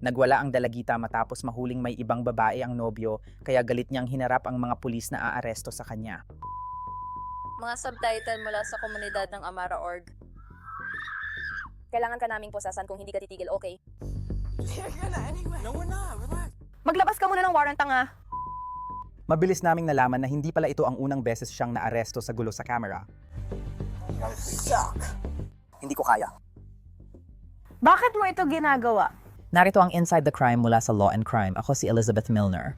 Nagwala ang dalagita matapos mahuling may ibang babae ang nobyo, kaya galit niyang hinarap ang mga pulis na aaresto sa kanya. Mga subtitle mula sa komunidad ng Amara Org. Kailangan ka naming posasan kung hindi ka titigil, okay? Maglabas ka muna ng warrant, tanga. Mabilis naming nalaman na hindi pala ito ang unang beses siyang naaresto sa gulo sa camera. Hindi ko kaya. Bakit mo ito ginagawa? Narito ang Inside the Crime mula sa Law and Crime. Ako si Elizabeth Milner.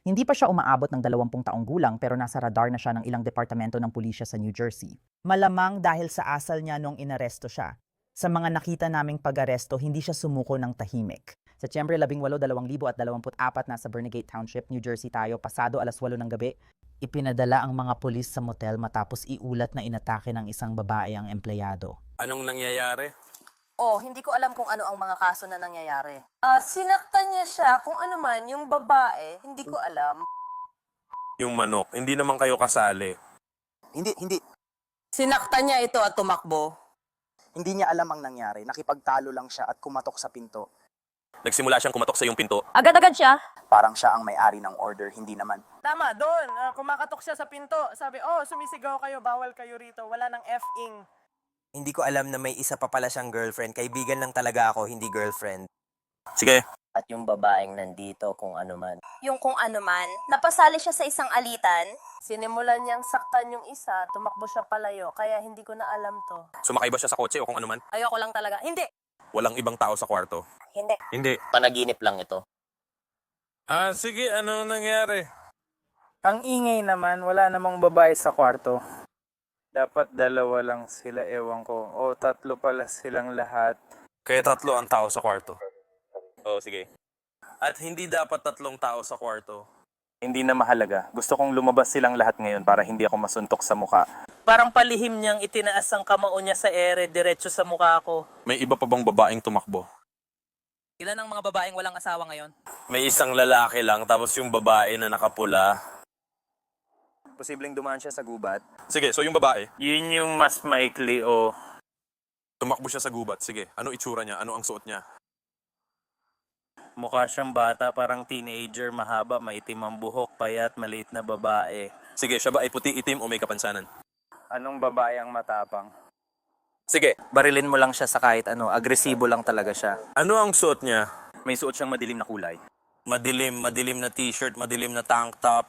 Hindi pa siya umaabot ng 20 taong gulang pero nasa radar na siya ng ilang departamento ng pulisya sa New Jersey. Malamang dahil sa asal niya nung inaresto siya. Sa mga nakita naming pag-aresto, hindi siya sumuko ng tahimik. Sa Siyembre 18, 2024, nasa Bernigate Township, New Jersey tayo, pasado alas 8 ng gabi. Ipinadala ang mga pulis sa motel matapos iulat na inatake ng isang babae ang empleyado. Anong nangyayari? Oh, hindi ko alam kung ano ang mga kaso na nangyayari. Sinaktan niya siya kung ano man, yung babae, hindi ko alam. Yung manok. Hindi naman kayo kasali. Hindi. Sinaktan niya ito at tumakbo. Hindi niya alam ang nangyari. Nakipagtalo lang siya at kumatok sa pinto. Nagsimula siyang kumatok sa iyong pinto. Agad-agad siya. Parang siya ang may-ari ng order, hindi naman. Tama, doon. Kumakatok siya sa pinto. Sabi, sumisigaw kayo, bawal kayo rito. Wala nang F-ing. Hindi ko alam na may isa pa pala siyang girlfriend. Kaibigan lang talaga ako, hindi girlfriend. Sige. At yung babaeng nandito kung ano man. Yung kung ano man, napasali siya sa isang alitan. Sinimulan niyang saktan yung isa, tumakbo siya palayo, kaya hindi ko na alam to. Sumakay ba siya sa kotse o kung ano man? Ayoko lang talaga. Hindi. Walang ibang tao sa kwarto. Hindi. Hindi. Panaginip lang ito. Sige. Ano nangyari? Ang ingay naman, wala namang babae sa kwarto. Dapat dalawa lang sila, ewan ko. O tatlo pala silang lahat. Kaya tatlo ang tao sa kwarto. Sige. At hindi dapat tatlong tao sa kwarto. Hindi na mahalaga. Gusto kong lumabas silang lahat ngayon para hindi ako masuntok sa muka. Parang palihim niyang itinaas ang kamao niya sa ere, diretso sa mukha ko. May iba pa bang babaeng tumakbo? Ilan ang mga babaeng walang asawa ngayon? May isang lalaki lang tapos yung babae na nakapula. Posibleng dumaan siya sa gubat. Sige, so yung babae. Yun yung mas maikli o... Tumakbo siya sa gubat. Sige, ano itsura niya? Ano ang suot niya? Mukha siyang bata, parang teenager, mahaba, maitim ang buhok, payat, maliit na babae. Sige, siya ba ay puti, itim o may kapansanan? Anong babae ang matapang? Sige, Barilin mo lang siya sa kahit ano, agresibo lang talaga siya. ano ang suot niya? May suot siyang madilim na kulay. Madilim na t-shirt, madilim na tank top.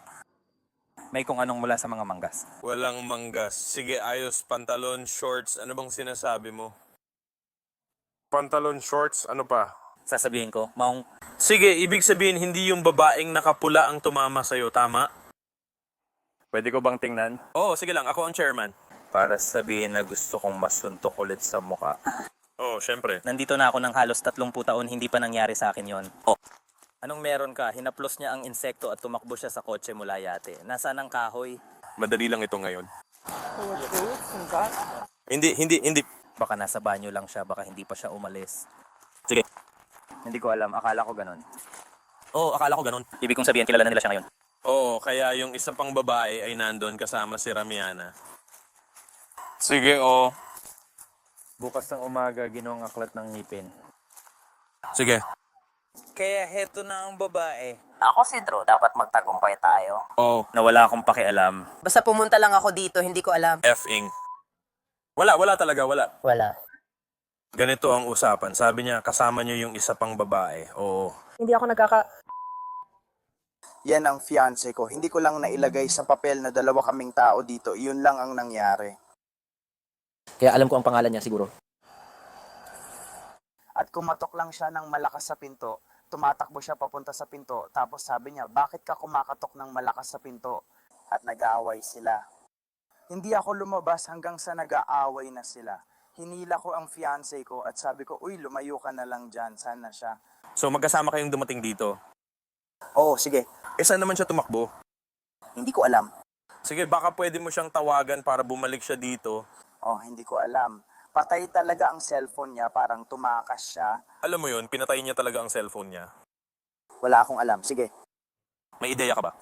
May kung anong mula sa mga manggas. Walang manggas. Sige, ayos. Pantalon, shorts. Ano bang sinasabi mo? Pantalon, shorts. Ano pa? Sasabihin ko, maong... Sige, ibig sabihin hindi yung babaeng nakapula ang tumama sa'yo. Tama? Pwede ko bang tingnan? Oo, sige lang. Ako ang chairman. Para sabihin na gusto kong masuntok ulit sa muka. Oo, syempre. Nandito na ako ng halos 30 taon, hindi pa nangyari sa akin yon. Oh. Anong meron ka? Hinaplos niya ang insekto at tumakbo siya sa kotse mula yate. Nasaan ang kahoy? Madali lang ito ngayon. Hindi. Baka nasa banyo lang siya, baka hindi pa siya umalis. Sige. Hindi ko alam, akala ko ganun. Oo, akala ko ganun. Ibig kong sabihin, kilala na nila siya ngayon. Oo, kaya yung isa pang babae ay nandun kasama si Ramiana. Sige, Bukas ng umaga, ginawang aklat ng ngipin. Sige. Kaya heto na ang babae. Ako si Drew, dapat magtagumpay tayo. Oo, Nawala akong pakialam. Basta pumunta lang ako dito, hindi ko alam. F-ing. Wala talaga, wala. Wala. Ganito ang usapan. Sabi niya, kasama niyo yung isa pang babae. Oo. Hindi ako Yan ang fiancé ko. Hindi ko lang nailagay sa papel na dalawa kaming tao dito. Yun lang ang nangyari. Kaya alam ko ang pangalan niya siguro. At kumatok lang siya ng malakas sa pinto. Tumatakbo siya papunta sa pinto. Tapos sabi niya, bakit ka kumakatok ng malakas sa pinto? At nag-aaway sila. Hindi ako lumabas hanggang sa nag-aaway na sila. Hinila ko ang fiancé ko at sabi ko, uy, lumayo ka na lang dyan. Sana siya. So magkasama kayong dumating dito. Oo, sige. Saan naman siya tumakbo? Hindi ko alam. Sige, baka pwede mo siyang tawagan para bumalik siya dito. Hindi ko alam. Patay talaga ang cellphone niya, parang tumakas siya. Alam mo yun, pinatay niya talaga ang cellphone niya. Wala akong alam. Sige. May ideya ka ba?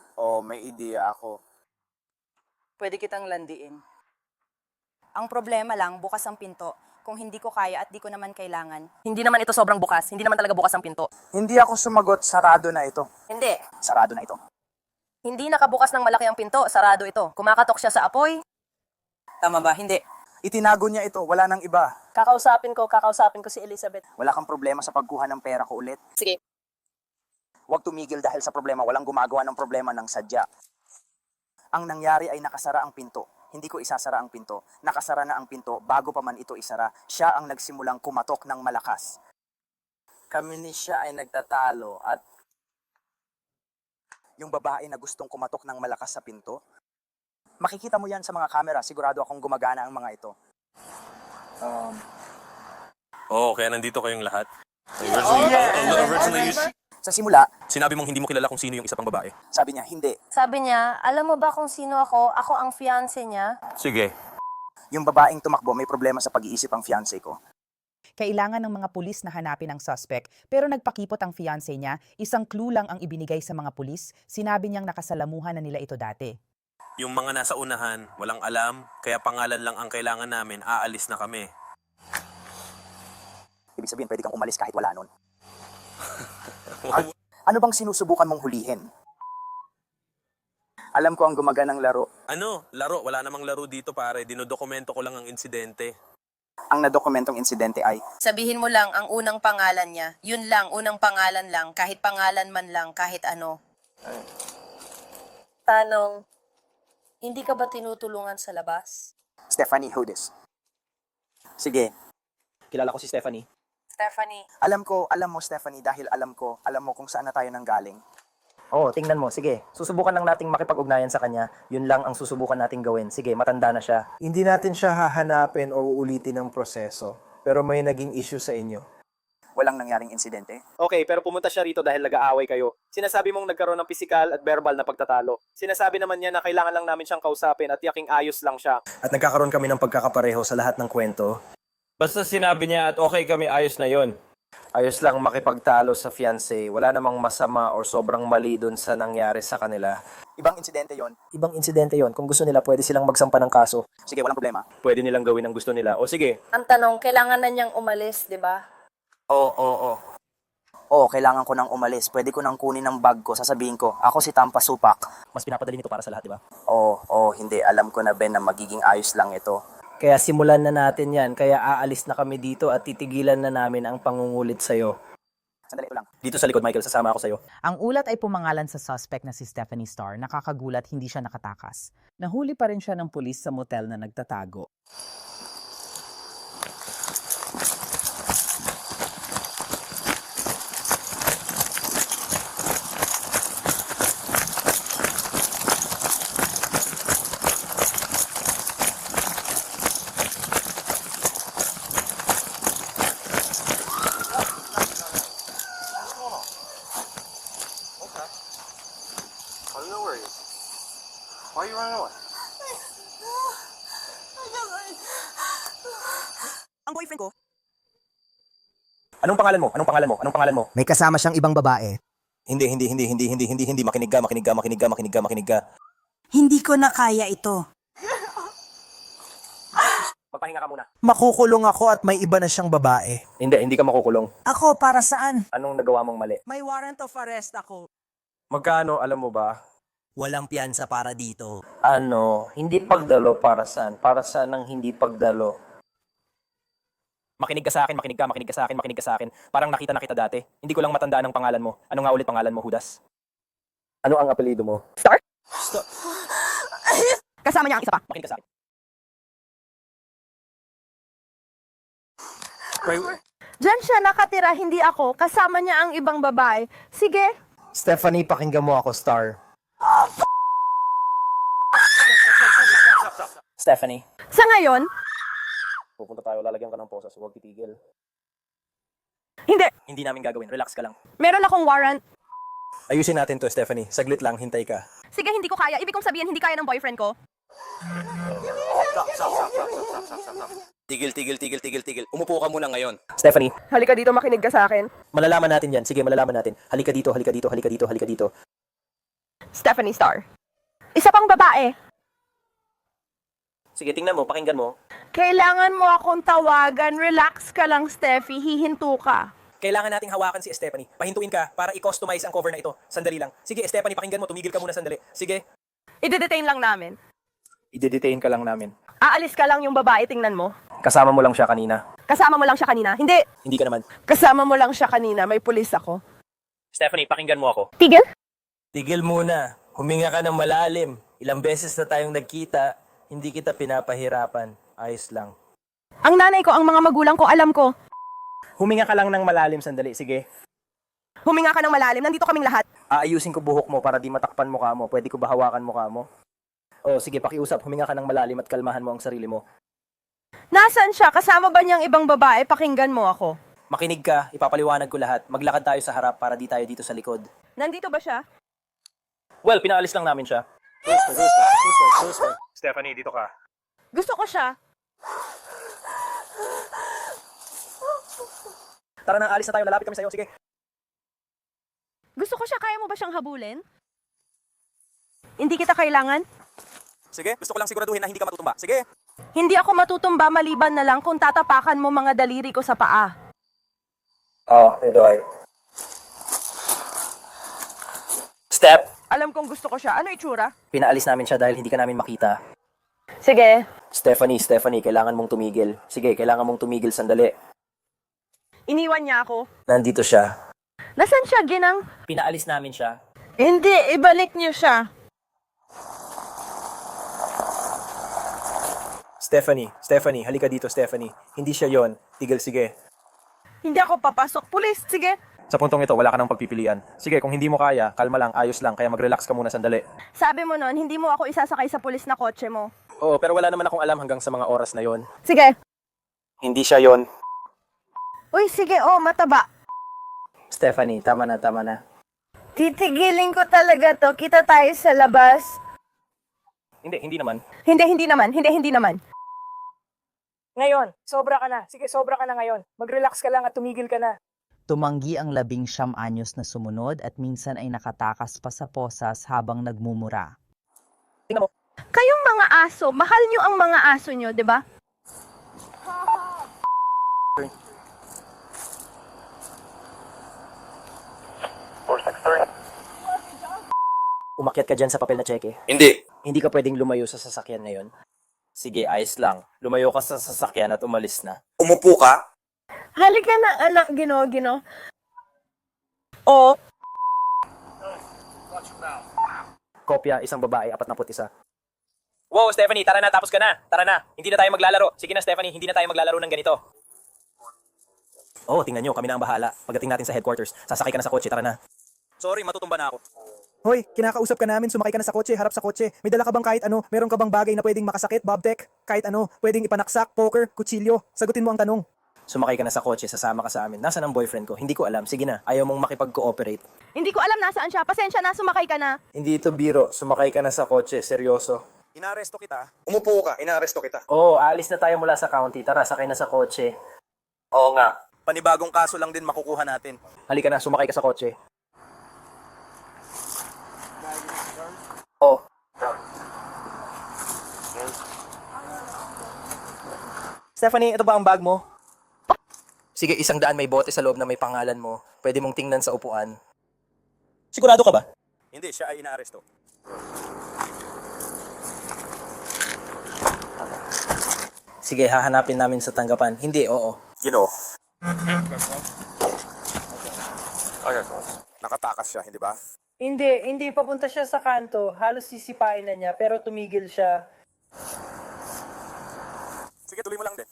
May ideya ako. Pwede kitang landiin. Ang problema lang, bukas ang pinto. Kung hindi ko kaya at di ko naman kailangan. Hindi naman ito sobrang bukas. Hindi naman talaga bukas ang pinto. Hindi ako sumagot, sarado na ito. Hindi. Sarado na ito. Hindi nakabukas ng malaki ang pinto. Sarado ito. Kumakatok siya sa apoy. Tama ba? Hindi. Itinago niya ito, wala nang iba. Kakausapin ko si Elizabeth. Wala kang problema sa pagkuha ng pera ko ulit. Sige. Huwag tumigil dahil sa problema, walang gumagawa ng problema ng sadya. Ang nangyari ay nakasara ang pinto. Hindi ko isasara ang pinto. Nakasara na ang pinto bago pa man ito isara. Siya ang nagsimulang kumatok ng malakas. Kami ni siya ay nagtatalo at Yung babae na gustong kumatok ng malakas sa pinto, makikita mo yan sa mga kamera. Sigurado akong gumagana ang mga ito. Oo, kaya nandito kayong lahat. Originally, Sa simula, sinabi mong hindi mo kilala kung sino yung isa pang babae. sabi niya, hindi. Sabi niya, alam mo ba kung sino ako? Ako ang fiancé niya. Sige. Yung babaeng tumakbo, may problema sa pag-iisip ang fiancé ko. Kailangan ng mga pulis na hanapin ang suspect pero nagpakipot ang fiancé niya, isang clue lang ang ibinigay sa mga pulis, sinabi niyang nakasalamuhan na nila ito dati. Yung mga nasa unahan, walang alam, kaya pangalan lang ang kailangan namin, aalis na kami. Ibig sabihin, pwede kang umalis kahit wala nun. Ano bang sinusubukan mong hulihin? Alam ko ang gumaganang laro. Ano? Laro? Wala namang laro dito pare. Dinodokumento ko lang ang insidente. Ang nadokumentong insidente ay, Sabihin mo lang ang unang pangalan niya. Yun lang, unang pangalan lang. Kahit pangalan man lang, kahit ano. Tanong, hindi ka ba tinutulungan sa labas? Stephanie Hodes. Sige, kilala ko si Stephanie. Stephanie, alam mo Stephanie, dahil alam mo kung saan na tayo nanggaling. Oo, tingnan mo. Sige, susubukan lang nating makipag-ugnayan sa kanya. Yun lang ang susubukan nating gawin. Sige, matanda na siya. Hindi natin siya hahanapin o uulitin ng proseso. Pero may naging issue sa inyo. Walang nangyaring insidente. Okay, pero pumunta siya rito dahil nag-aaway kayo. Sinasabi mong nagkaroon ng pisikal at verbal na pagtatalo. Sinasabi naman niya na kailangan lang namin siyang kausapin at yaking ayos lang siya. At nagkakaroon kami ng pagkakapareho sa lahat ng kwento. Basta sinabi niya at okay kami, ayos na yon. Ayos lang makipagtalo sa fiancé. Wala namang masama or sobrang mali dun sa nangyari sa kanila. Ibang insidente yon. Ibang insidente yon. Kung gusto nila, pwede silang magsampa ng kaso. Sige, walang problema. Pwede nilang gawin ang gusto nila. O sige, ang tanong, kailangan na niyang umalis, di ba? Oo, kailangan ko nang umalis. Pwede ko nang kunin ang bag ko. Sasabihin ko, ako si Tampa Supak. Mas pinapadali nito para sa lahat, di ba? Oo, hindi. Alam ko na, Ben, na magiging ayos lang ito. Kaya simulan na natin yan. Kaya aalis na kami dito at titigilan na namin ang pangungulit sa'yo. Sandali lang. Dito sa likod, Michael, sasama ako sa'yo. Ang ulat ay pumangalan sa suspect na si Stephanie Starr. Nakakagulat, hindi siya nakatakas. Nahuli pa rin siya ng pulis sa motel na nagtatago. Ang boyfriend ko, Anong pangalan mo? Anong pangalan mo? Anong pangalan mo? May kasama siyang ibang babae. Hindi. Makinig ka. Hindi ko na kaya ito. Magpahinga ka muna. Makukulong ako at may iba na siyang babae. Hindi ka makukulong. Ako, para saan? Anong nagawa mong mali? May warrant of arrest ako. Magkano, alam mo ba? Walang piyansa para dito. Ano, hindi pagdalo para saan? Para saan ang hindi pagdalo? Makinig ka sa akin. Parang nakita na kita dati. Hindi ko lang matandaan ang pangalan mo. Ano nga ulit pangalan mo, Judas? Ano ang apelyido mo? Star? Stop. Kasama niya ang isa pa. Makinig ka sa akin. Diyan siya nakatira, hindi ako. Kasama niya ang ibang babae. Sige. Stephanie, pakinggan mo ako, Star. Stephanie, Sa ngayon, pupunta tayo. Lalagyan ka ng posas. Huwag titigil. hindi. Hindi namin gagawin. Relax ka lang. Meron akong warrant. Ayusin natin to, Stephanie. Saglit lang. Hintay ka. Sige, hindi ko kaya. Ibig kong sabihin, hindi kaya ng boyfriend ko. Tigil. Umupo ka muna ngayon. Stephanie, Halika dito, makinig ka sa akin. malalaman natin yan. Sige, malalaman natin. Halika dito. Stephanie Starr. Isa pang babae. Sige, tingnan mo, pakinggan mo. Kailangan mo akong tawagan. Relax ka lang, Steffi. Hihinto ka. Kailangan nating hawakan si Stephanie. Pahintuin ka para i-customize ang cover na ito. Sandali lang. Sige, Stephanie, pakinggan mo. Tumigil ka muna sandali. Sige. Ide-detain lang namin. I-detain ka lang namin. Aalis ka lang yung babae, tingnan mo. Kasama mo lang siya kanina. Kasama mo lang siya kanina. Hindi. Hindi ka naman. Kasama mo lang siya kanina. May pulis ako. Stephanie, pakinggan mo ako. Tigil? Tigil muna. Huminga ka ng malalim. Ilang beses na tayong nagkita. Hindi kita pinapahirapan. Ayos lang. Ang nanay ko, ang mga magulang ko, alam ko. Huminga ka lang ng malalim sandali. Sige. Huminga ka ng malalim. Nandito kaming lahat. Aayusin ko buhok mo para di matakpan mukha mo. Pwede ko ba hawakan mukha mo? Oh, sige, pakiusap. Huminga ka ng malalim at kalmahan mo ang sarili mo. Nasaan siya? Kasama ba niyang ibang babae? Pakinggan mo ako. Makinig ka, ipapaliwanag ko lahat. Maglakad tayo sa harap para di tayo dito sa likod. Nandito ba siya? Well, pinaalis lang namin siya. Stephanie, dito ka. Gusto ko siya. Tara na, alis na tayo. Lalapit kami sa'yo. Sige. Gusto ko siya. Kaya mo ba siyang habulin? Hindi kita kailangan? Sige, gusto ko lang siguraduhin na hindi ka matutumba. Sige. Hindi ako matutumba maliban na lang kung tatapakan mo mga daliri ko sa paa. Oh, ito ay. Step. Alam kong gusto ko siya. Ano itsura? Pinaalis namin siya dahil hindi ka namin makita. Sige. Stephanie, kailangan mong tumigil. Sige, kailangan mong tumigil sandali. Iniwan niya ako. Nandito siya. Nasaan siya, Ginang? Pinaalis namin siya. Hindi, ibalik niyo siya. Stephanie, halika dito, Stephanie. Hindi siya yon. Tigil, sige. Hindi ako papasok. Pulis, sige. Sa puntong ito, wala ka nang pagpipilian. Sige, kung hindi mo kaya, kalma lang, ayos lang, kaya mag-relax ka muna sandali. Sabi mo nun, hindi mo ako isasakay sa pulis na kotse mo. Oo, pero wala naman akong alam hanggang sa mga oras na yon. Sige. Hindi siya yon. Uy, sige, mataba. Stephanie, tama na, tama na. Titigilin ko talaga to. Kita tayo sa labas. Hindi naman. Hindi naman. Ngayon, sobra ka na. Sige, sobra ka na ngayon. Mag-relax ka lang at tumigil ka na. Tumanggi ang 19 anyos na sumunod at minsan ay nakatakas pa sa posas habang nagmumura. Tingnan mo. Kayong mga aso, mahal nyo ang mga aso nyo, di ba? Umakyat ka dyan sa papel na tseke. Hindi. Hindi ka pwedeng lumayo sa sasakyan ngayon. Sige, ayos lang. Lumayo ka sa sasakyan at umalis na. Umupo ka? Halika na, anak, Gino. Kopya, isang babae, 41. Wow, Stephanie, tara na, tapos ka na. Tara na, hindi na tayo maglalaro. Sige na, Stephanie, hindi na tayo maglalaro ng ganito. Oh, tingnan nyo, kami na ang bahala. Pagdating natin sa headquarters, sasakay ka na sa kotse, tara na. Sorry, matutumba na ako. Hoy, kinakausap ka namin, sumakay ka na sa kotse, harap sa kotse. May dala ka bang kahit ano? Meron ka bang bagay na pwedeng makasakit, Bobtech? Kahit ano, pwedeng ipanaksak, poker, kutsilyo. Sagutin mo ang tanong. Sumakay ka na sa kotse, sasama ka sa amin. Nasaan ang boyfriend ko? Hindi ko alam. Sige na, ayaw mong makipag-cooperate. Hindi ko alam nasaan siya. Pasensya na, sumakay ka na. Hindi ito biro, sumakay ka na sa kotse, seryoso. Inaaresto kita. Umupo ka, inaaresto kita. Oo, alis na tayo mula sa county. Tara, sakay na sa kotse. Oo nga. Panibagong kaso lang din makukuha natin. Halika na, sumakay ka sa kotse. Oh. Stephanie, ito ba ang bag mo? Sige, 100 may bote sa loob na may pangalan mo. Pwede mong tingnan sa upuan. Sigurado ka ba? Hindi, siya ay inaaresto. Sige, hahanapin namin sa tanggapan. Hindi, oo. Ginoo. Okay. Nakatakas siya, hindi ba? Hindi. Papunta siya sa kanto. Halos sisipain na niya, pero tumigil siya. Sige, tuloy mo lang din.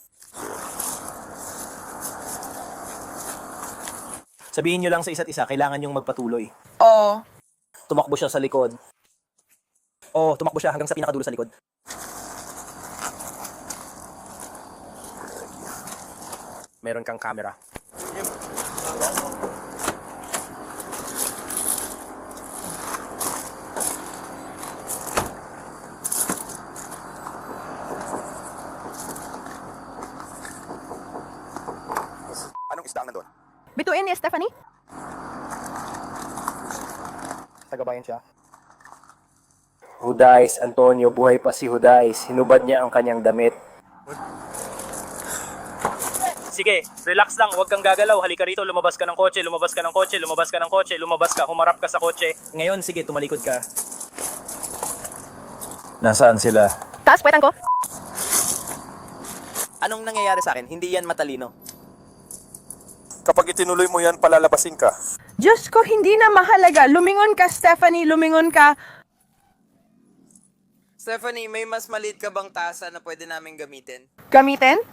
Sabihin nyo lang sa isa't isa, kailangan yung magpatuloy. Oo. Tumakbo siya sa likod. Oo, tumakbo siya hanggang sa pinakadulo sa likod. Meron kang camera. Anong isda ang nandun? Bituin ni Stephanie? Tagabayan siya. Hudais, Antonio, buhay pa si Hudais. Hinubad niya ang kanyang damit. Sige, relax lang, huwag kang gagalaw. Halika rito, lumabas ka ng kotse, lumabas ka ng kotse, lumabas ka ng kotse, lumabas ka, humarap ka sa kotse. Ngayon, sige, tumalikod ka. Nasaan sila? Taas, puwetan ko. Anong nangyayari sa akin? Hindi yan matalino. Kapag itinuloy mo yan, palalabasin ka. Diyos ko, hindi na mahalaga. Lumingon ka, Stephanie, lumingon ka. Stephanie, may mas maliit ka bang tasa na pwede namin gamitin? Gamitin?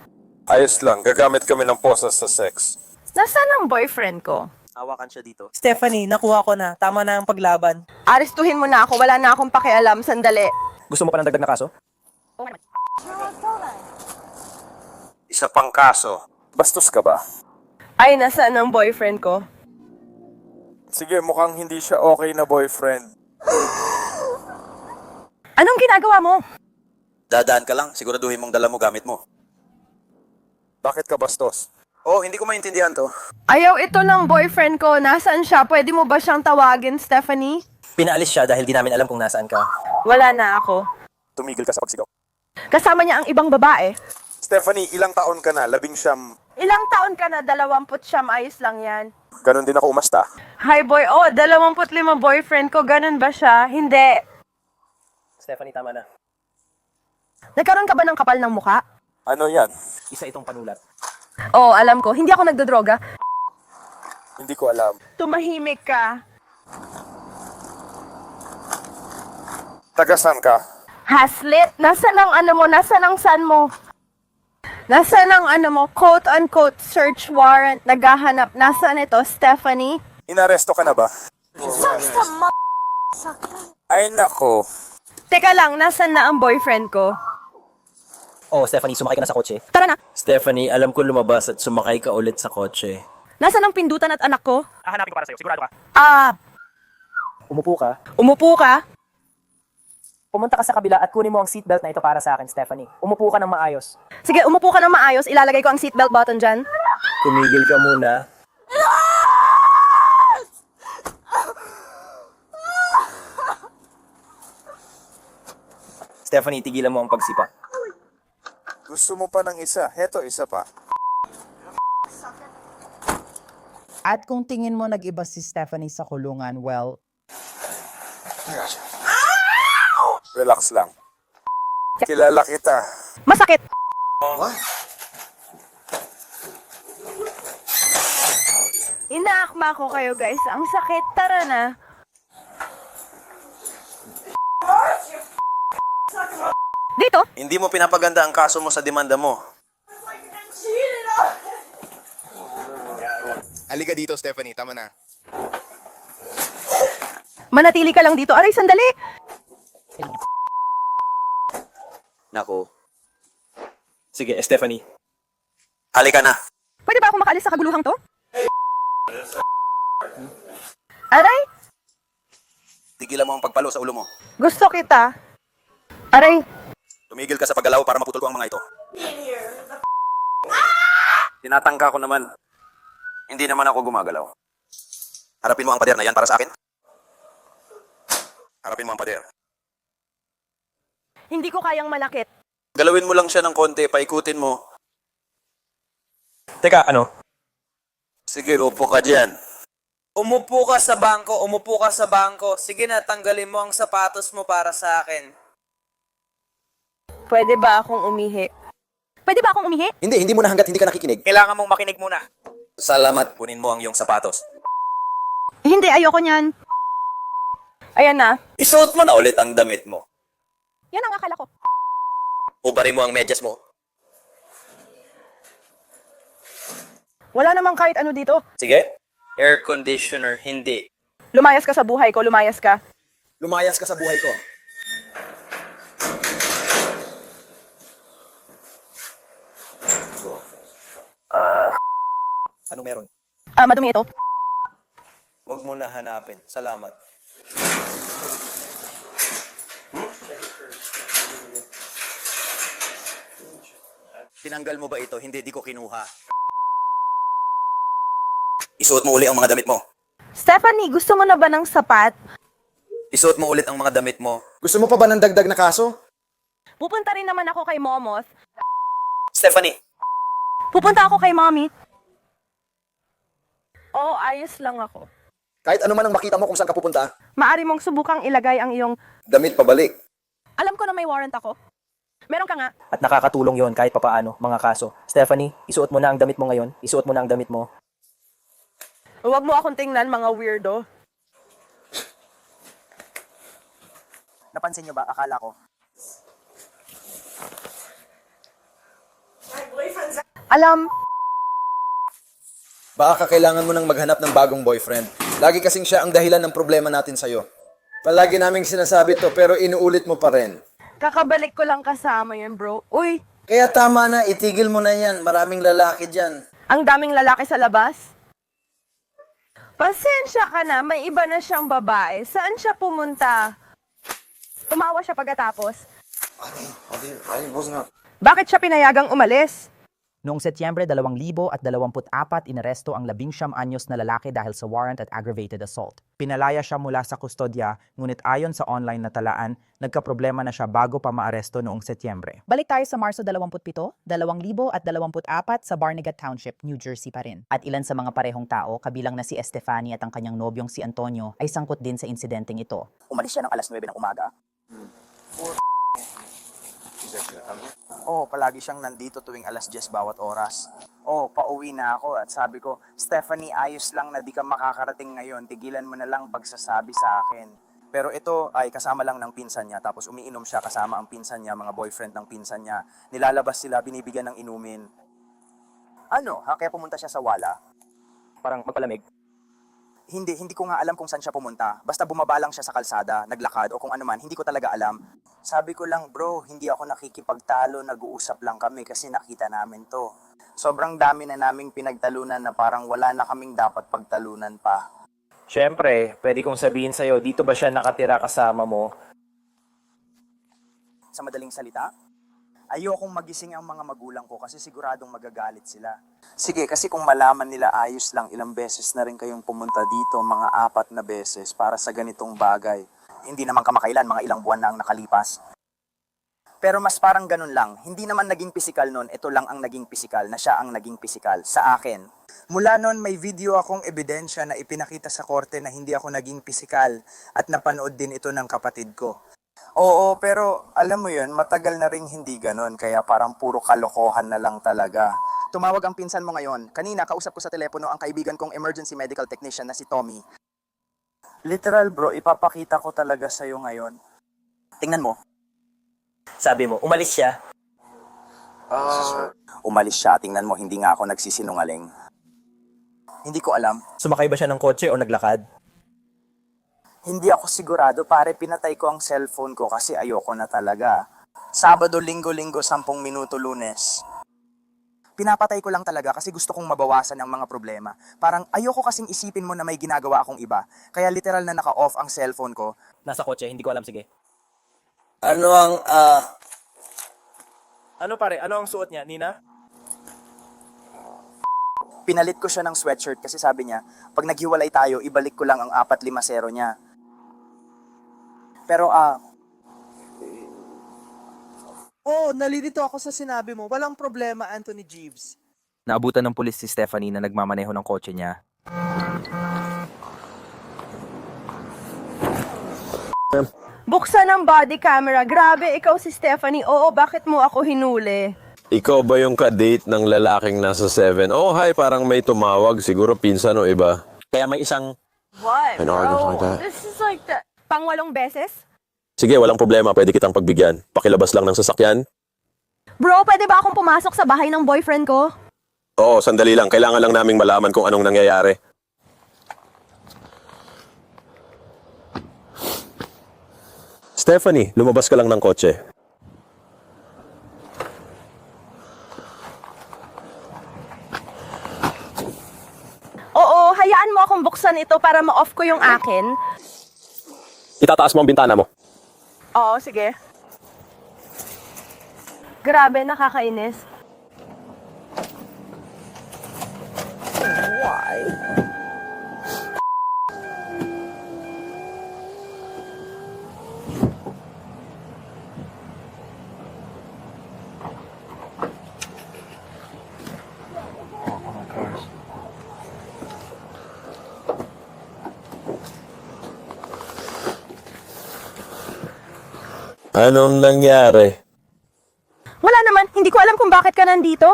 Ayos lang, gagamit kami ng posas sa sex. Nasaan ang boyfriend ko? Hawakan siya dito. Stephanie, nakuha ko na. Tama na ang paglaban. Arestuhin mo na ako, wala na akong pakialam, sandali. Gusto mo pa ng dagdag na kaso? Isa pang kaso. Bastos ka ba? Ay, nasaan ang boyfriend ko? Sige, mukhang hindi siya okay na boyfriend. Anong ginagawa mo? Dadaan ka lang, siguraduhin mong dala mo gamit mo. Bakit ka bastos? Oh, hindi ko maintindihan to. Ayaw ito ng boyfriend ko, nasaan siya? Pwede mo ba siyang tawagin, Stephanie? Pinaalis siya dahil di namin alam kung nasaan ka. Wala na ako. Tumigil ka sa pagsigaw. Kasama niya ang ibang babae. Stephanie, ilang taon ka na? 19. Ilang taon ka na? 20 ayos lang yan. Ganon din ako umasta. Hi boy, 25 boyfriend ko, ganun ba siya? Hindi. Stephanie, tama na. Nagkaroon ka ba ng kapal ng mukha? Ano yan? Isa itong panulat. Oo, alam ko. Hindi ako nagdodroga. Hindi ko alam. Tumahimik ka. Tagasan ka? Haslit, nasaan ang ano mo? Nasaan ang san mo? Nasaan ang ano mo? Quote-unquote search warrant. Naghahanap. Nasaan ito, Stephanie? Inaresto ka na ba? Ay nako. Teka lang, nasaan na ang boyfriend ko? Oh, Stephanie, sumakay ka na sa kotse. Tara na. Stephanie, alam ko lumabas at sumakay ka ulit sa kotse. Nasaan ang pindutan at anak ko? Hahanapin ko para sa'yo, sigurado ka. Umupo ka. Umupo ka? Pumunta ka sa kabila at kunin mo ang seatbelt na ito para sa akin, Stephanie. Umupo ka ng maayos. Sige, umupo ka ng maayos. Ilalagay ko ang seatbelt button dyan. Tumigil ka muna. Stephanie, tigilan mo ang pagsipa. Gusto mo pa ng isa? Heto, isa pa. At kung tingin mo nag-iba si Stephanie sa kulungan, well, Relax lang. Kilala kita. Masakit. Inaakma ko kayo, guys. Ang sakit. Tara na. Dito? Hindi mo pinapaganda ang kaso mo sa demanda mo. Halika dito, Stephanie. Tama na. Manatili ka lang dito. Aray, sandali. Nako, Sige, Stephanie. halika na. Pwede ba ako makaalis sa kaguluhang to? Aray, Tigilan mo ang pagpalo sa ulo mo. gusto kita. Aray, Tumigil ka sa paggalaw para maputol ko ang mga ito. Tinatangka ko naman. Hindi naman ako gumagalaw. Harapin mo ang pader na yan para sa akin. Harapin mo ang pader. hindi ko kayang manakit. Galawin mo lang siya ng konti, paikutin mo. Teka, ano? Sige, upo ka dyan. Umupo ka sa bangko, umupo ka sa bangko. Sige na, tanggalin mo ang sapatos mo para sa akin. Pwede ba akong umihi? Pwede ba akong umihi? Hindi mo na hanggat hindi ka nakikinig. Kailangan mong makinig muna. Salamat. Kunin mo ang iyong sapatos. Hindi, ayoko niyan. Ayan na. Isuot mo na ulit ang damit mo. Yan ang akala ko. Ubarin mo ang medyas mo. Wala namang kahit ano dito. Sige. Air conditioner, hindi. Lumayas ka sa buhay ko, lumayas ka. Lumayas ka sa buhay ko. Anong meron? Madumi ito. Huwag mo na hanapin. Salamat. Tinanggal mo ba ito? Hindi, di ko kinuha. Isuot mo uli ang mga damit mo. Stephanie, gusto mo na ba ng sapat? Isuot mo ulit ang mga damit mo. Gusto mo pa ba ng dagdag na kaso? Pupunta rin naman ako kay Momoth. Stephanie, Pupunta ako kay Mommy. Oo, ayos lang ako. kahit ano man ang makita mo kung saan ka pupunta, Maari mong subukang ilagay ang iyong... damit pabalik. Alam ko na may warrant ako. Meron ka nga. At nakakatulong yon kahit papaano, mga kaso. Stephanie, isuot mo na ang damit mo ngayon. Isuot mo na ang damit mo. Huwag mo akong tingnan, mga weirdo. Napansin niyo ba? Akala ko. Alam, Baka kailangan mo nang maghanap ng bagong boyfriend. Lagi kasing siya ang dahilan ng problema natin sa'yo. Palagi naming sinasabi to pero inuulit mo pa rin. kakabalik ko lang kasama yun, bro. Uy, Kaya tama na, itigil mo na yan. Maraming lalaki dyan. ang daming lalaki sa labas. Pasensya ka na, may iba na siyang babae. Saan siya pumunta? Tumawa siya pagkatapos. Bakit siya pinayagang umalis? Noong Setyembre 2024, inaresto ang 19 anyos na lalaki dahil sa warrant at aggravated assault. Pinalaya siya mula sa kustodya, ngunit ayon sa online na talaan, nagkaproblema na siya bago pa maaresto noong Setyembre. Balik tayo sa Marso 27, 2024 sa Barnegat Township, New Jersey pa rin. At ilan sa mga parehong tao, kabilang na si Estefany at ang kanyang nobyong si Antonio, ay sangkot din sa insidenteng ito. Umalis siya ng alas 9 ng umaga. Palagi siyang nandito tuwing alas 10 bawat oras. Pauwi na ako at sabi ko, Stephanie, ayos lang na di ka makakarating ngayon. Tigilan mo na lang pagsasabi sa akin. Pero ito ay kasama lang ng pinsan niya. Tapos umiinom siya kasama ang pinsan niya, mga boyfriend ng pinsan niya. Nilalabas sila, binibigyan ng inumin. Kaya pumunta siya sa Wala. Parang magpalamig. Hindi ko nga alam kung saan siya pumunta. Basta bumaba lang siya sa kalsada, naglakad o kung ano man, hindi ko talaga alam. Sabi ko lang, bro, hindi ako nakikipagtalo, nag-uusap lang kami kasi nakita namin to. Sobrang dami na naming pinagtalunan na parang wala na kaming dapat pagtalunan pa. Siyempre, pwede kong sabihin sa'yo, dito ba siya nakatira kasama mo? Sa madaling salita, ayokong magising ang mga magulang ko kasi siguradong magagalit sila. Sige, kasi kung malaman nila ayos lang, ilang beses na rin kayong pumunta dito, mga 4 na beses para sa ganitong bagay. Hindi naman kamakailan, mga ilang buwan na ang nakalipas. Pero mas parang ganun lang, hindi naman naging pisikal nun, ito lang ang naging pisikal, na siya ang naging pisikal, sa akin. Mula nun, may video akong ebidensya na ipinakita sa korte na hindi ako naging pisikal at napanood din ito ng kapatid ko. Oo, pero alam mo yun, matagal na ring hindi ganun, kaya parang puro kalokohan na lang talaga. Tumawag ang pinsan mo ngayon. Kanina, kausap ko sa telepono ang kaibigan kong emergency medical technician na si Tommy. Literal bro, ipapakita ko talaga sa'yo ngayon. Tingnan mo. Sabi mo, umalis siya. Umalis siya, tingnan mo, hindi nga ako nagsisinungaling. Hindi ko alam. Sumakay ba siya ng kotse o naglakad? Hindi ako sigurado, pare, pinatay ko ang cellphone ko kasi ayoko na talaga. Sabado, linggo, 10 minuto, Lunes. Pinapatay ko lang talaga kasi gusto kong mabawasan ang mga problema. Parang ayoko kasing isipin mo na may ginagawa akong iba. Kaya literal na naka-off ang cellphone ko. Nasa kotse, hindi ko alam, sige. Ano pare, ano ang suot niya, Nina? Pinalit ko siya ng sweatshirt kasi sabi niya, pag naghiwalay tayo, ibalik ko lang ang 450 niya. Pero nalilito ako sa sinabi mo. Walang problema, Anthony Jeeves. Naabutan ng pulis si Stephanie na nagmamaneho ng kotse niya. Buksan ang body camera. Grabe, ikaw si Stephanie. Oo, bakit mo ako hinuli? Ikaw ba yung ka-date ng lalaking nasa 7? Oh, hi, parang may tumawag. Siguro pinsan o iba. Kaya may isang... What, An argument like that. This is like the... Pang-8 beses? Sige, walang problema. Pwede kitang pagbigyan. Pakilabas lang ng sasakyan. Bro, pwede ba akong pumasok sa bahay ng boyfriend ko? Oo, sandali lang. Kailangan lang naming malaman kung anong nangyayari. Stephanie, lumabas ka lang ng kotse. Oo, hayaan mo akong buksan ito para ma-off ko yung akin. Itataas mo ang bintana mo. Oo, sige. Grabe, nakakainis. Why? Anong nangyari? Wala naman, hindi ko alam kung bakit ka nandito.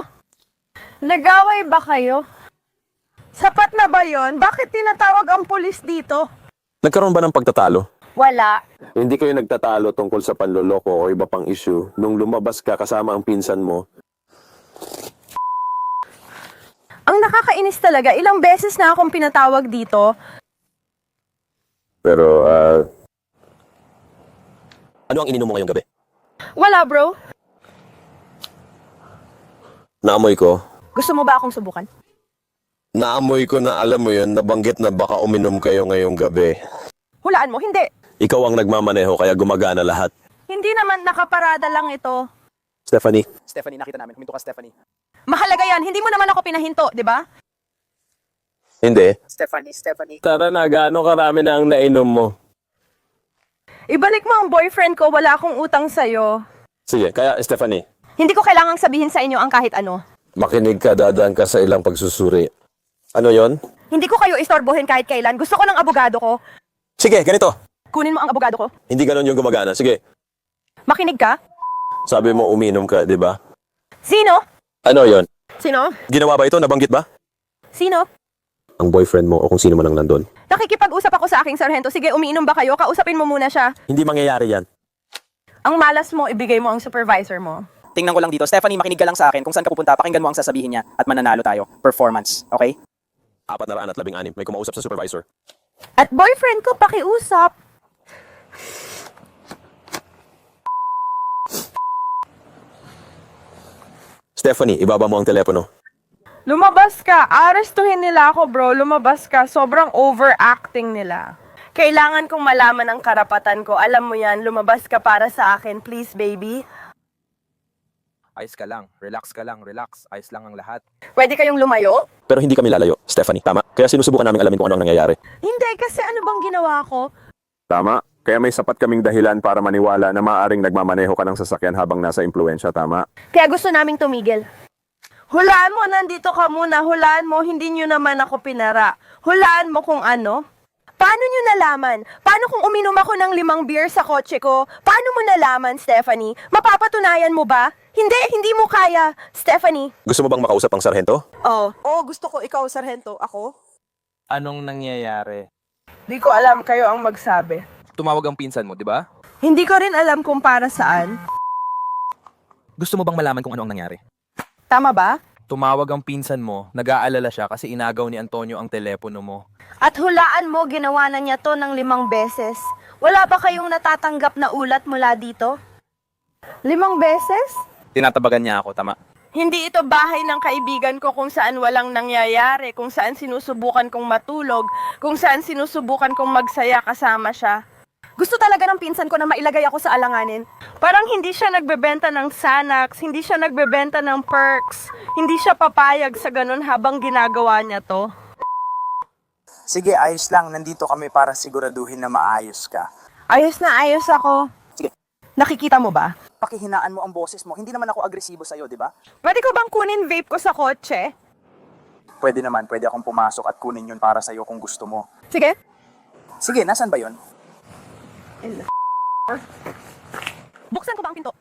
Nag-away ba kayo? Sapat na ba yon? Bakit tinatawag ang pulis dito? Nagkaroon ba ng pagtatalo? Wala. Hindi kayo nagtatalo tungkol sa panloloko o iba pang issue nung lumabas ka kasama ang pinsan mo. Ang nakakainis talaga, ilang beses na akong pinatawag dito. Pero, Ano ang ininom mo ngayong gabi? Wala, bro. naamoy ko. Gusto mo ba akong subukan? Naamoy ko na alam mo yun, nabanggit na baka uminom kayo ngayong gabi. Hulaan mo, hindi. Ikaw ang nagmamaneho kaya gumagana lahat. Hindi naman nakaparada lang ito. Stephanie? Stephanie, nakita namin. Huminto ka, Stephanie. Mahalaga yan, hindi mo naman ako pinahinto, di ba? Hindi. Stephanie. Tara na, gaano karami na ang nainom mo? Ibalik mo ang boyfriend ko, wala akong utang sa'yo. Sige, kaya Stephanie, Hindi ko kailangang sabihin sa inyo ang kahit ano. makinig ka, dadaan ka sa ilang pagsusuri. Ano yon? Hindi ko kayo istorbohin kahit kailan. Gusto ko ng abogado ko. Sige, ganito. Kunin mo ang abogado ko. Hindi ganun yung gumagana. Sige, Makinig ka? sabi mo uminom ka, di ba? Sino? Ano yon? Sino? Ginawa ba ito? Nabanggit ba? Sino? Ang boyfriend mo o kung sino man ang nandun. Nakikipag-usap ako sa aking sarhento. Sige, umiinom ba kayo? Kausapin mo muna siya. Hindi mangyayari yan. Ang malas mo, ibigay mo ang supervisor mo. Tingnan ko lang dito. Stephanie, makinig ka lang sa akin. Kung saan ka pupunta, pakinggan mo ang sasabihin niya at mananalo tayo. Performance, okay? 416 may kumausap sa supervisor. At boyfriend ko, pakiusap. Stephanie, ibaba mo ang telepono. Lumabas ka. Arestuhin nila ako, bro. Lumabas ka. Sobrang overacting nila. Kailangan kong malaman ang karapatan ko. Alam mo yan, lumabas ka para sa akin. Please, baby. Ayos ka lang. Relax ka lang. Relax. Ayos lang ang lahat. Pwede kayong lumayo? Pero hindi kami lalayo, Stephanie. Tama? Kaya sinusubukan namin alamin kung ano ang nangyayari. Hindi, kasi ano bang ginawa ko? Tama? Kaya may sapat kaming dahilan para maniwala na maaaring nagmamaneho ka ng sasakyan habang nasa impluensya. Tama? Kaya gusto naming tumigil. Hulaan mo, nandito ka muna. Hulaan mo, hindi nyo naman ako pinara. Hulaan mo kung ano. Paano nyo nalaman? Paano kung uminom ako ng 5 beer sa kotse ko? Paano mo nalaman, Stephanie? Mapapatunayan mo ba? Hindi mo kaya, Stephanie. Gusto mo bang makausap ang sarhento? Oh, gusto ko ikaw, sarhento. Ako? Anong nangyayari? Di ko alam, kayo ang magsabi. Tumawag ang pinsan mo, di ba? Hindi ko rin alam kung para saan. Gusto mo bang malaman kung ano ang nangyari? Tama ba? Tumawag ang pinsan mo, nag-aalala siya kasi inagaw ni Antonio ang telepono mo. At hulaan mo, ginawa na niya to ng 5 beses. Wala ba kayong natatanggap na ulat mula dito? 5 beses? Tinatabagan niya ako, tama? Hindi ito bahay ng kaibigan ko kung saan walang nangyayari, kung saan sinusubukan kong matulog, kung saan sinusubukan kong magsaya kasama siya. Gusto talaga ng pinsan ko na mailagay ako sa alanganin. Parang hindi siya nagbebenta ng Xanax, hindi siya nagbebenta ng perks, hindi siya papayag sa ganun habang ginagawa niya to. Sige, ayos lang. Nandito kami para siguraduhin na maayos ka. Ayos na ayos ako. Sige. Nakikita mo ba? Pakihinaan mo ang boses mo. Hindi naman ako agresibo sa'yo, di ba? Pwede ko bang kunin vape ko sa kotse? Pwede naman. Pwede akong pumasok at kunin yun para sa'yo kung gusto mo. Sige. Sige, nasan ba yun? Buksan ko ba ang pinto?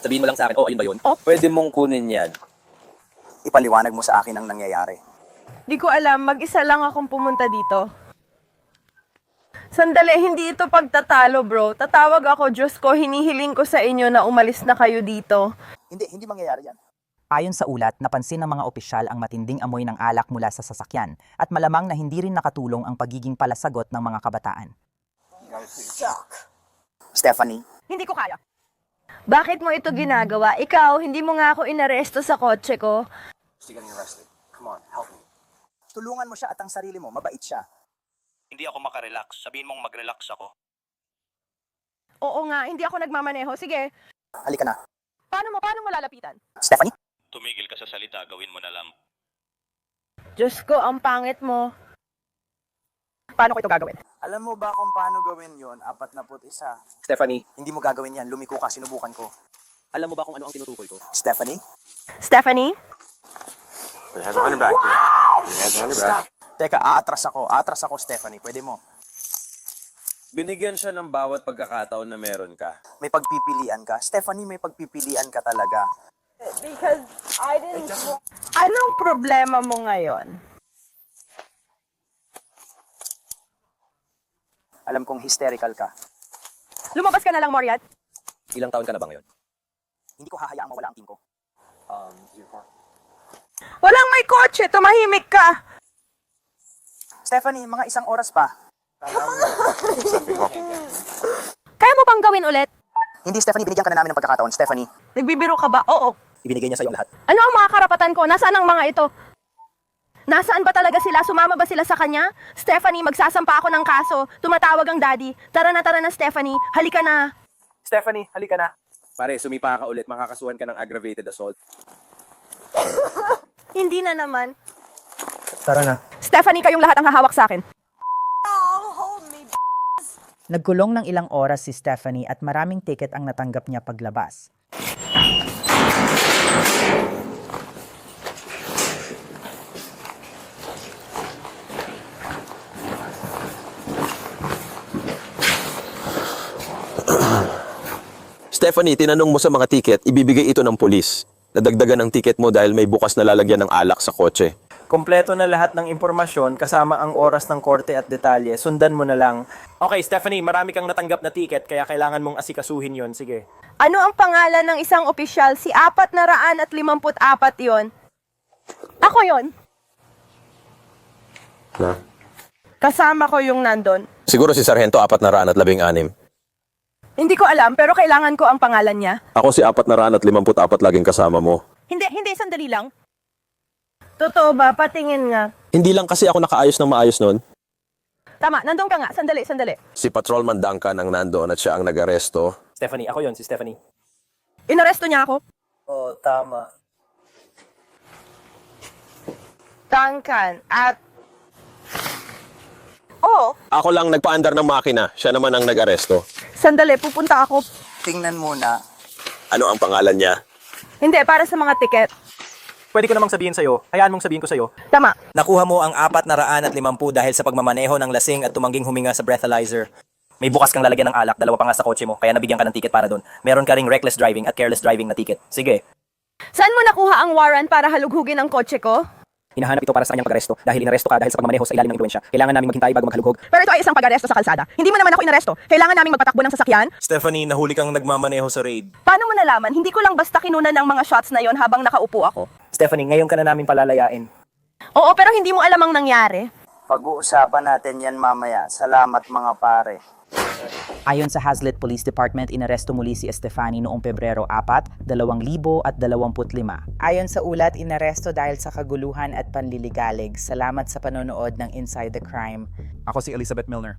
Sabihin mo lang sa akin, ayun ba yun? Pwede mong kunin yan. Ipaliwanag mo sa akin ang nangyayari. Di ko alam, mag-isa lang akong pumunta dito. Sandali, hindi ito pagtatalo, bro. Tatawag ako, Diyos ko, hinihiling ko sa inyo na umalis na kayo dito. Hindi mangyayari yan. Ayon sa ulat, napansin ng mga opisyal ang matinding amoy ng alak mula sa sasakyan at malamang na hindi rin nakatulong ang pagiging palasagot ng mga kabataan. Stephanie, Hindi ko kaya. Bakit mo ito ginagawa? Ikaw, hindi mo nga ako inaresto sa kotse ko. she's getting arrested. Come on, help me. Tulungan mo siya at ang sarili mo. Mabait siya. Hindi ako makarelax. Sabihin mong mag-relax ako. Oo nga, hindi ako nagmamaneho. Sige, Halika na. paano mo lalapitan? Stephanie? Tumigil ka sa salita, gawin mo na lang. Diyos ko, ang pangit mo. Paano ko ito gagawin? Alam mo ba kung paano gawin yon? 41. Stephanie, Hindi mo gagawin yan. Lumiko ka, sinubukan ko. alam mo ba kung ano ang tinutukoy ko? Stephanie? Stephanie? Teka, aatras ako. Aatras ako, Stephanie. Pwede mo. Binigyan siya ng bawat pagkakataon na meron ka. May pagpipilian ka. Stephanie, may pagpipilian ka talaga. Because I didn't... Anong problema mo ngayon? Alam kong hysterical ka. Lumabas ka na lang, Moriat. Ilang taon ka na ba ngayon? Hindi ko hahayaang mawala ang team ko. Walang may kotse, tumahimik ka. Stephanie, mga 1 oras pa. Kaya mo bang gawin ulit? Hindi, Stephanie, binigyan ka na namin ng pagkakataon. Stephanie, Nagbibiro ka ba? Oo. Ibinigay niya sa'yo ang lahat. Ano ang mga karapatan ko? Nasaan ang mga ito? Nasaan ba talaga sila? Sumama ba sila sa kanya? Stephanie, magsasampa ako ng kaso. Tumatawag ang daddy. Tara na, Stephanie. Halika na. Stephanie, halika na. Pare, sumipa ka ulit. Makakasuhan ka ng aggravated assault. Hindi na naman. Tara na. Stephanie, kayong lahat ang hahawak sa akin. Nagkulong ng ilang oras si Stephanie at maraming ticket ang natanggap niya paglabas. Stephanie, tinanong mo sa mga ticket, ibibigay ito ng pulis. Nadagdagan ang ticket mo dahil may bukas na lalagyan ng alak sa kotse. Kompleto na lahat ng impormasyon kasama ang oras ng korte at detalye. Sundan mo na lang. Okay, Stephanie, marami kang natanggap na ticket kaya kailangan mong asikasuhin yon. Sige. Ano ang pangalan ng isang opisyal? Si 454 yon. Ako yon. Na? Kasama ko yung nandun. Siguro si Sargento 416. Hindi ko alam, pero kailangan ko ang pangalan niya. Ako si 454 laging kasama mo. Hindi, sandali lang. Totoo ba? Patingin nga. Hindi lang kasi ako nakaayos ng maayos noon. Tama, nandun ka nga. Sandali. Si Patrolman Duncan ang nandoon at siya ang nag-aresto. Stephanie, ako yon, si Stephanie. Inaresto niya ako. Oo, tama. Duncan at... Oo, Ako lang nagpaandar ng makina, siya naman ang nag-aresto. sandali. Pupunta ako. tingnan muna. Ano ang pangalan niya? Hindi, para sa mga tiket. Pwede ko namang sabihin sa'yo. Hayaan mong sabihin ko sa'yo. Tama. Nakuha mo ang 450 dahil sa pagmamaneho ng lasing at tumangging huminga sa breathalyzer. May bukas kang lalagyan ng alak, 2 pa nga sa kotse mo, kaya nabigyan ka ng ticket para doon. Meron ka ring reckless driving at careless driving na ticket. Sige. Saan mo nakuha ang warrant para halughugin ang kotse ko? Hinahanap ito para sa kanyang pag-aresto dahil inaresto ka dahil sa pagmamaneho sa ilalim ng impluwensya. Kailangan naming maghintay bago maghalughog. Pero ito ay isang pag-aresto sa kalsada. Hindi mo naman ako inaresto. Kailangan naming magpatakbo ng sasakyan. Stephanie, nahuli kang nagmamaneho sa raid. Paano mo nalaman? Hindi ko lang basta kinunan ng mga shots na yon habang nakaupo ako. Stephanie, ngayon ka na namin palalayain. Oo, pero hindi mo alam ang nangyari. Pag-uusapan natin yan mamaya. Salamat mga pare. Ayon sa Hazlet Police Department, inaresto muli si Estefany noong Pebrero 4, 2025. Ayon sa ulat, inaresto dahil sa kaguluhan at panliligalig. Salamat sa panonood ng Inside the Crime. Ako si Elizabeth Milner.